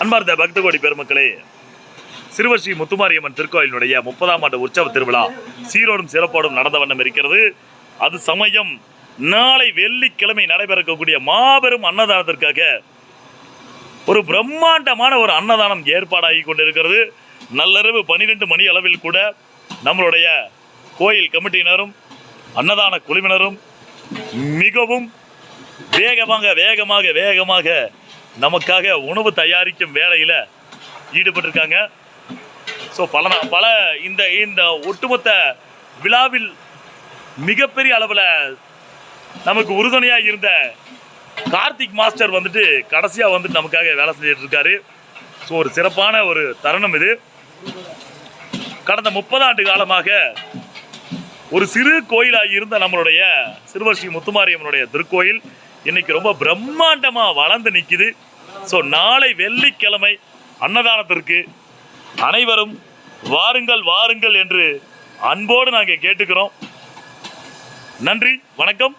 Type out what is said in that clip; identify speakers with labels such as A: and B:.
A: அன்பார்ந்த பக்த கோடி பெருமக்களே, சிறுவஸ்ரீ முத்துமாரியம்மன் திருக்கோயிலுடைய 30ஆம் ஆண்டு உற்சவ திருவிழா சீரோடும் சிறப்போடும் நடந்த வண்ணம் இருக்கிறது. அது சமயம் நாளை வெள்ளிக்கிழமை நடைபெறக்கூடிய மாபெரும் அன்னதானத்திற்காக ஒரு பிரம்மாண்டமான ஒரு அன்னதானம் ஏற்பாடாகி கொண்டிருக்கிறது. நள்ளிரவு 12 மணி அளவில் கூட நம்மளுடைய கோயில் கமிட்டியினரும் அன்னதான குழுவினரும் மிகவும் வேகமாக நமக்காக உணவு தயாரிக்கும் வேலையில் ஈடுபட்டிருக்காங்க. ஸோ பல இந்த ஒட்டுமொத்த விழாவில் மிகப்பெரிய அளவில் நமக்கு உறுதுணையாக இருந்த கார்த்திக் மாஸ்டர் வந்துட்டு கடைசியாக வந்துட்டு நமக்காக வேலை செஞ்சுட்டு இருக்காரு. ஸோ ஒரு சிறப்பான ஒரு தருணம் இது. கடந்த 30 ஆண்டு காலமாக ஒரு சிறு கோயிலாக இருந்த நம்மளுடைய சிறுவஸ்ரீ முத்துமாரியம்மனுடைய திருக்கோயில் இன்னைக்கு ரொம்ப பிரம்மாண்டமாக வளர்ந்து நிற்குது. ஸோ நாளை வெள்ளிக்கிழமை அன்னதானத்திற்கு அனைவரும் வாருங்கள் என்று அன்போடு நாங்கள் கேட்டுக்கிறோம். நன்றி, வணக்கம்.